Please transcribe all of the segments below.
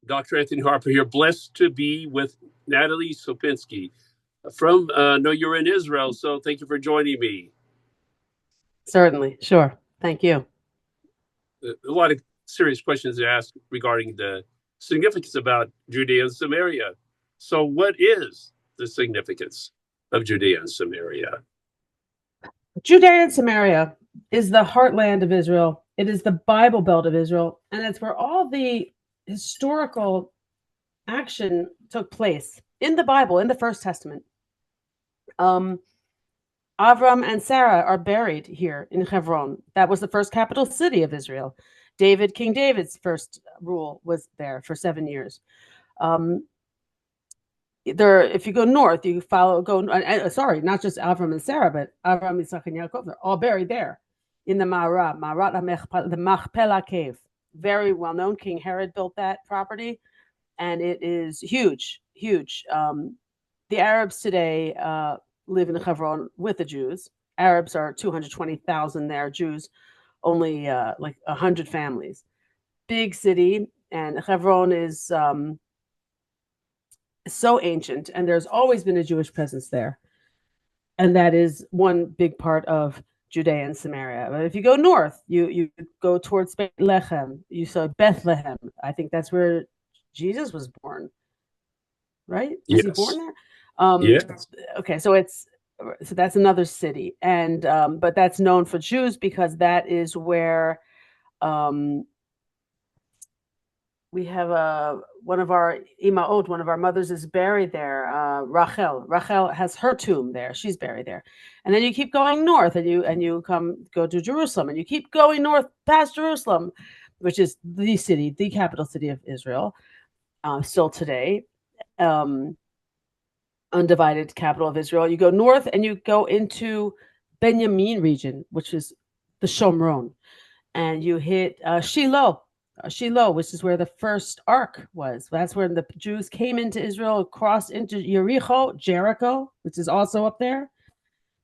Dr. Anthony Harper here. Blessed to be with Natalie Sopinsky from, no, you're in Israel, so thank you for joining me. Certainly. Sure. Thank you. A lot of serious questions to ask regarding the significance about Judea and Samaria. So what is the significance of Judea and Samaria? Judea and Samaria is the heartland of Israel. It is the Bible Belt of Israel, and it's where all the historical action took place in the Bible, in the First Testament. Avram and Sarah are buried here in Hebron. That was the first capital city of Israel. King David's first rule was there for 7 years. If you go north, you not just Avram and Sarah, but Avram, Isaac, and Yaakov, they're all buried there in the the Machpelah cave. Very well known. King Herod built that property, and it is huge, huge. The Arabs today live in Hebron with the Jews. Arabs are 220,000 there. Jews, only like 100 families. Big city, and Hebron is so ancient, and there's always been a Jewish presence there. And that is one big part of Judea and Samaria. But if you go north, you go towards Bethlehem. You saw Bethlehem. I think that's where Jesus was born. Right? Yes. Was he born there? Yes. Okay, so that's another city, and but that's known for Jews because that is where we have one of our imaot, one of our mothers is buried there. Rachel has her tomb there. She's buried there, and then you keep going north, and you go to Jerusalem, and you keep going north past Jerusalem, which is the capital city of Israel, still today. Undivided capital of Israel. You go north and you go into Benjamin region, which is the Shomron, and you hit Shiloh, which is where the first ark was. That's where the Jews came into Israel, crossed into Jericho, which is also up there.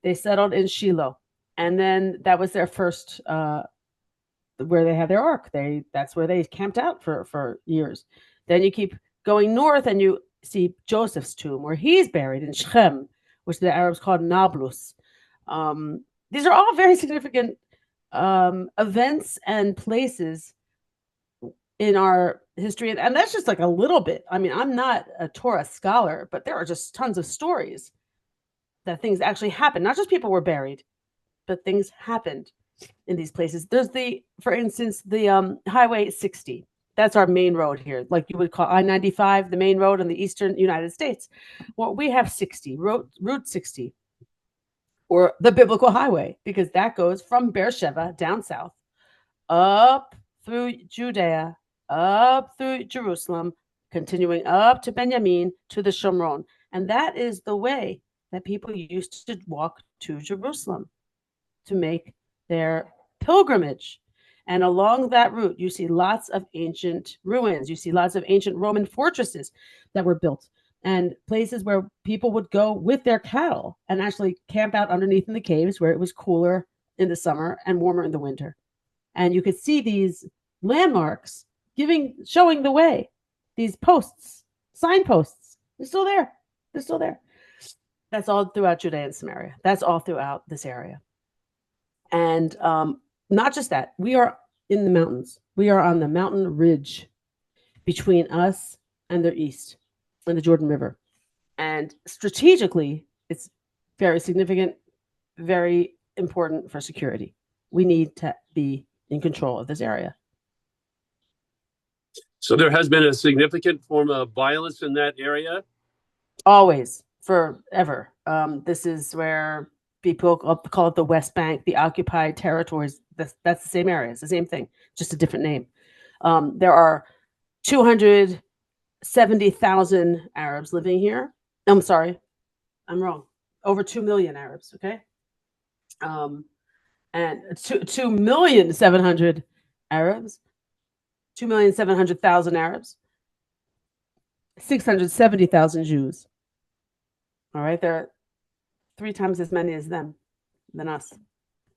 They settled in Shiloh, and then that was their first where they had their ark. That's where they camped out for years. Then you keep going north and you see Joseph's tomb, where he's buried in Shechem, which the Arabs called Nablus. These are all very significant events and places in our history. And that's just like a little bit. I mean, I'm not a Torah scholar, but there are just tons of stories that things actually happened. Not just people were buried, but things happened in these places. There's for instance, the Highway 60. That's our main road here, like you would call I-95, the main road in the eastern United States. Well, we have 60, Route 60, or the biblical highway, because that goes from Beersheba down south, up through Judea, up through Jerusalem, continuing up to Benjamin, to the Shomron. And that is the way that people used to walk to Jerusalem to make their pilgrimage. And along that route, you see lots of ancient ruins. You see lots of ancient Roman fortresses that were built, and places where people would go with their cattle and actually camp out underneath in the caves, where it was cooler in the summer and warmer in the winter. And you could see these landmarks showing the way. These signposts, they're still there. They're still there. That's all throughout Judea and Samaria. That's all throughout this area. And not just that, we are in the mountains. We are on the mountain ridge between us and the east, and the Jordan River. And strategically, it's very significant, very important for security. We need to be in control of this area. So there has been a significant form of violence in that area? Always, forever. This is where people call it the West Bank, the occupied territories. That's the same area. It's the same thing, just a different name. There are 270,000 Arabs living here. I'm sorry, I'm wrong. Over 2 million Arabs, okay? And 2,700,000 Arabs, 2,700,000 Arabs, 670,000 Jews. All right, there are 3 times as many as than us.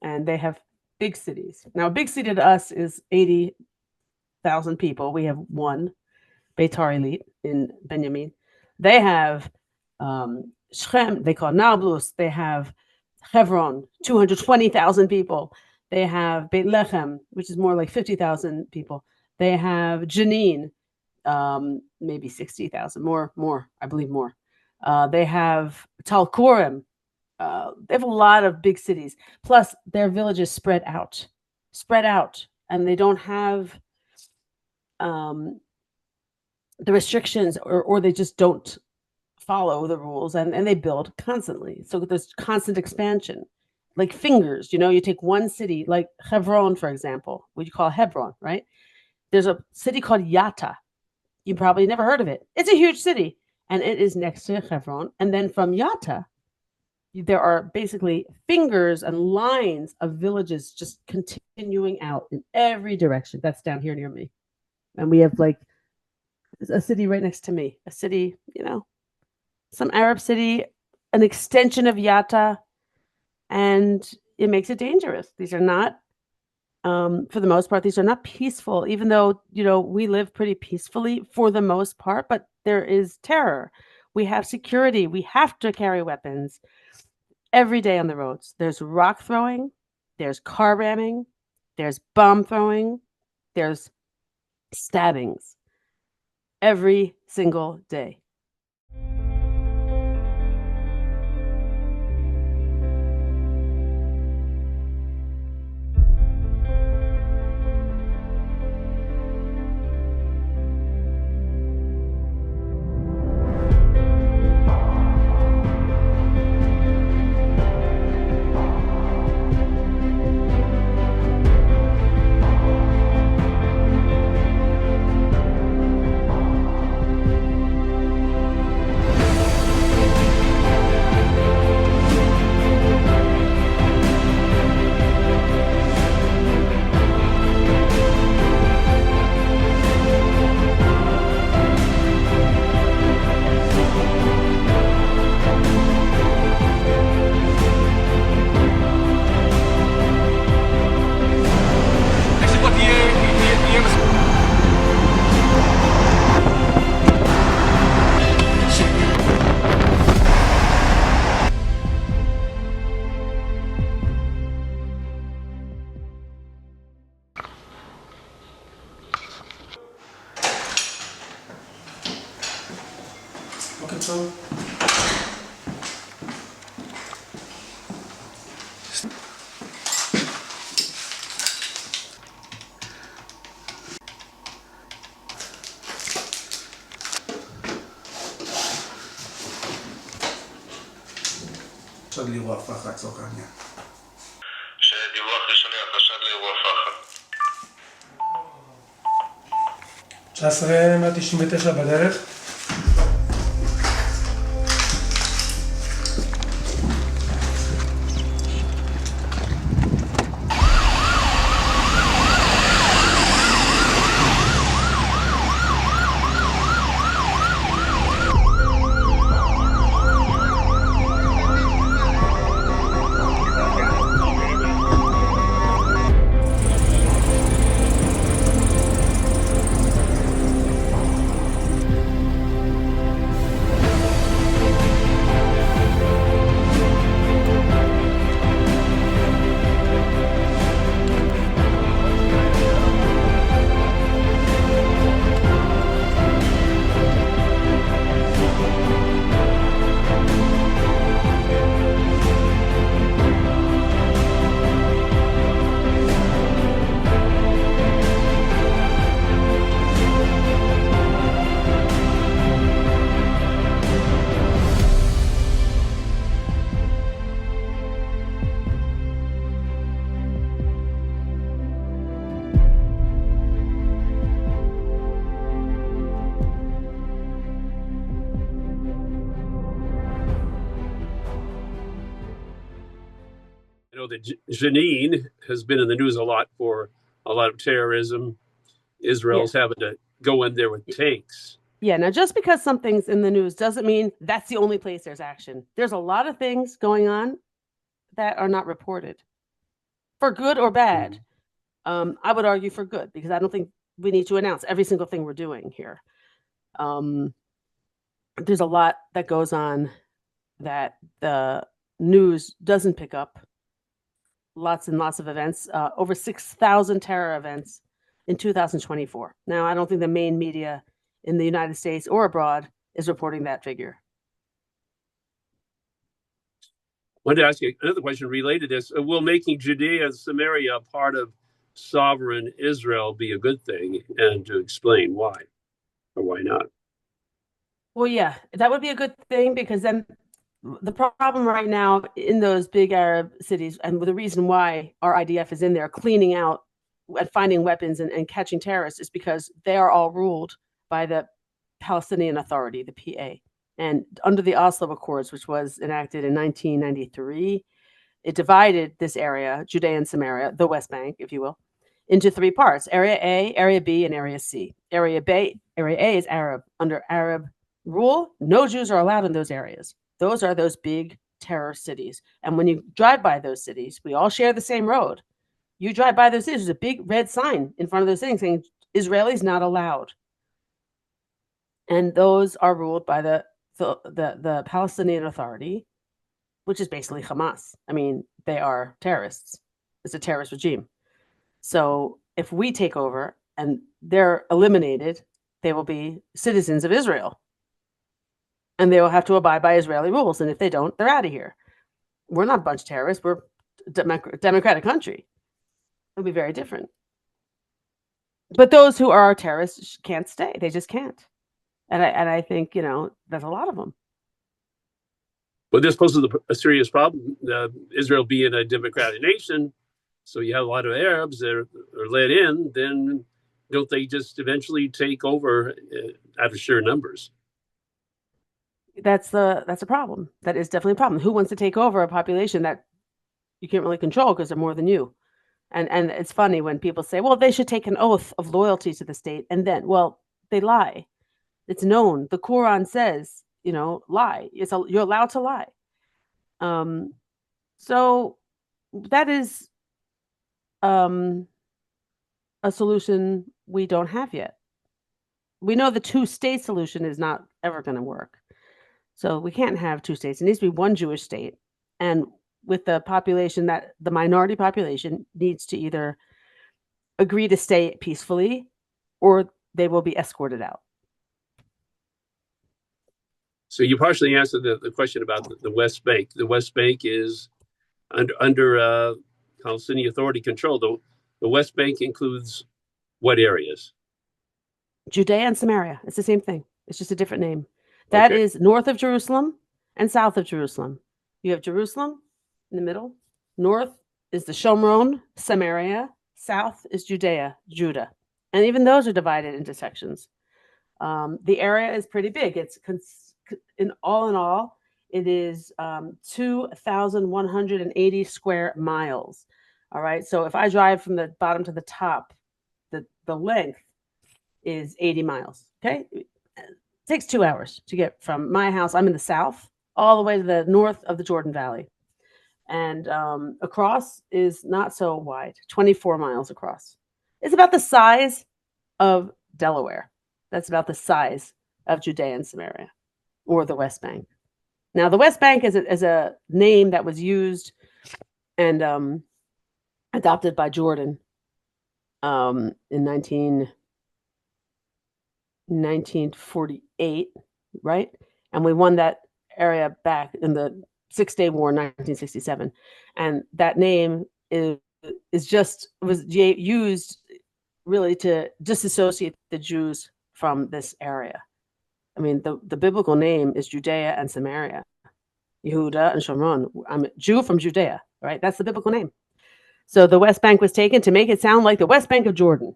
And they have big cities. Now, a big city to us is 80,000 people. We have 1. Beitar Elite in Benjamin. They have Shechem, they call Nablus. They have Hebron, 220,000 people. They have Beit Lechem, which is more like 50,000 people. They have Jenin, maybe 60,000, more, I believe more. They have Talkurim. They have a lot of big cities. Plus, their villages spread out, and they don't have the restrictions, or they just don't follow the rules, and they build constantly. So there's constant expansion, like fingers. You take one city, like Hebron, for example, what you call Hebron, right? There's a city called Yatta. You probably never heard of it. It's a huge city, and it is next to Hebron. And then from Yatta, there are basically fingers and lines of villages just continuing out in every direction. That's down here near me. And we have like a city right next to me, a city, some Arab city, an extension of Yatta, and it makes it dangerous. These are not, for the most part, these are not peaceful, even though, we live pretty peacefully for the most part, but there is terror. We have security. We have to carry weapons every day on the roads. There's rock throwing, there's car ramming, there's bomb throwing, there's stabbings every single day. בוקר טוב. חשד לאירוע פח"ע, לצורך העניין. שדיווח ראשוני על חשד לאירוע פח"ע. 19,199 בדרך. That Jenin has been in the news a lot for a lot of terrorism. Israel's having to go in there with tanks. Yeah, now just because something's in the news doesn't mean that's the only place there's action. There's a lot of things going on that are not reported, for good or bad. I would argue for good, because I don't think we need to announce every single thing we're doing here. There's a lot that goes on that the news doesn't pick up. Lots and lots of events, over 6,000 terror events in 2024. Now, I don't think the main media in the United States or abroad is reporting that figure. I wanted to ask you another question related to this. Will making Judea and Samaria a part of sovereign Israel be a good thing? And to explain why or why not? Well, yeah, that would be a good thing, because then the problem right now in those big Arab cities, and the reason why our IDF is in there cleaning out and finding weapons and catching terrorists, is because they are all ruled by the Palestinian Authority, the PA. And under the Oslo Accords, which was enacted in 1993, it divided this area, Judea and Samaria, the West Bank, if you will, into three parts: Area A, Area B, and Area C. Area A is Arab. Under Arab rule, no Jews are allowed in those areas. Those are those big terror cities. And when you drive by those cities, we all share the same road. You drive by those cities, there's a big red sign in front of those things saying Israelis not allowed. And those are ruled by the Palestinian Authority, which is basically Hamas. I mean, they are terrorists. It's a terrorist regime. So if we take over and they're eliminated, they will be citizens of Israel. And they will have to abide by Israeli rules. And if they don't, they're out of here. We're not a bunch of terrorists. We're a democratic country. It'll be very different. But those who are terrorists can't stay. They just can't. And I think, there's a lot of them. But this poses a serious problem. Israel being a democratic nation, so you have a lot of Arabs that are let in, then don't they just eventually take over out of sheer numbers? That's a problem. That is definitely a problem. Who wants to take over a population that you can't really control because they're more than you? And it's funny when people say, well, they should take an oath of loyalty to the state. And then, well, they lie. It's known. The Quran says, lie. You're allowed to lie. So that is a solution we don't have yet. We know the two-state solution is not ever going to work. So we can't have two states. It needs to be one Jewish state. And with the population, that the minority population needs to either agree to stay peacefully or they will be escorted out. So you partially answered the question about the West Bank. The West Bank is under Palestinian Authority control. The West Bank includes what areas? Judea and Samaria. It's the same thing. It's just a different name. That is north of Jerusalem and south of Jerusalem. You have Jerusalem in the middle. North is the Shomron, Samaria. South is Judea, Judah. And even those are divided into sections. The area is pretty big. It's in all, it is 2,180 square miles. All right. So if I drive from the bottom to the top, the length is 80 miles. Okay. It takes 2 hours to get from my house. I'm in the south all the way to the north of the Jordan Valley. And across is not so wide, 24 miles across. It's about the size of Delaware. That's about the size of Judea and Samaria, or the West Bank. Now, the West Bank is a name that was used and adopted by Jordan in 1948, right? And we won that area back in the Six-Day War in 1967. And that name was used really to disassociate the Jews from this area. I mean, the biblical name is Judea and Samaria, Yehuda and Shomron. I'm a Jew from Judea, right? That's the biblical name. So the West Bank was taken to make it sound like the West Bank of Jordan,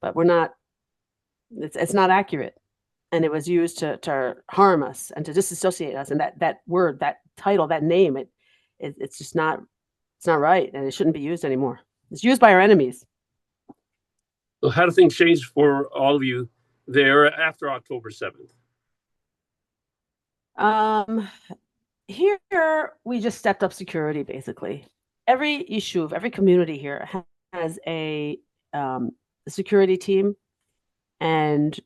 but we're not. It's not accurate, and it was used to harm us and to disassociate us. And that word, that title, that name, it's just not. It's not right, and it shouldn't be used anymore. It's used by our enemies. So how do things change for all of you there after October 7th? Here we just stepped up security, basically. Every yishuv, every community here has a security team, and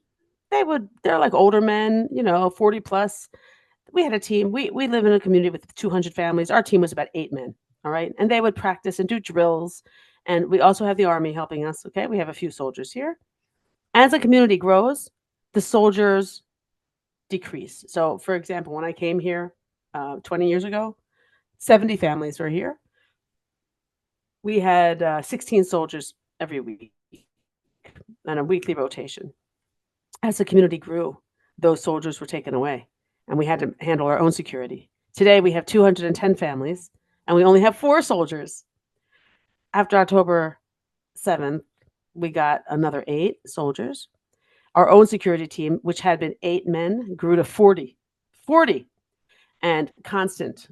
they're like older men, 40 plus. We had a team. We live in a community with 200 families. Our team was about 8 men. All right. And they would practice and do drills. And we also have the Army helping us. Okay. We have a few soldiers here. As the community grows, the soldiers decrease. So, for example, when I came here 20 years ago, 70 families were here. We had 16 soldiers every week on a weekly rotation. As the community grew, those soldiers were taken away, and we had to handle our own security. Today, we have 210 families, and we only have 4 soldiers. After October 7th, we got another 8 soldiers. Our own security team, which had been 8 men, grew to 40. 40! And constant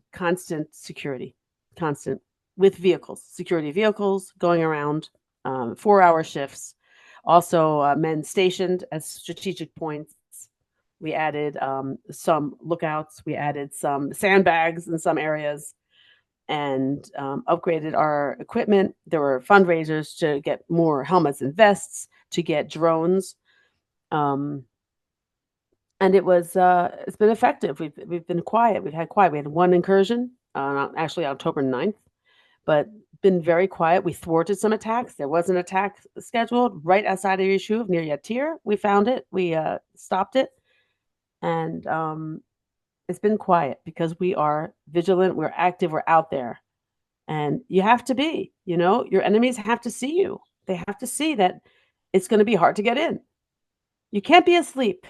security, constant with vehicles, security vehicles going around, 4-hour shifts. Also, men stationed as strategic points. We added some lookouts. We added some sandbags in some areas and upgraded our equipment. There were fundraisers to get more helmets and vests, to get drones. And it's been effective. We've been quiet. We've had quiet. We had one incursion, actually October 9th, but been very quiet. We thwarted some attacks. There was an attack scheduled right outside of Yishuv near Yatir. We found it. We stopped it. And it's been quiet because we are vigilant. We're active. We're out there. And you have to be, your enemies have to see you. They have to see that it's going to be hard to get in. You can't be asleep.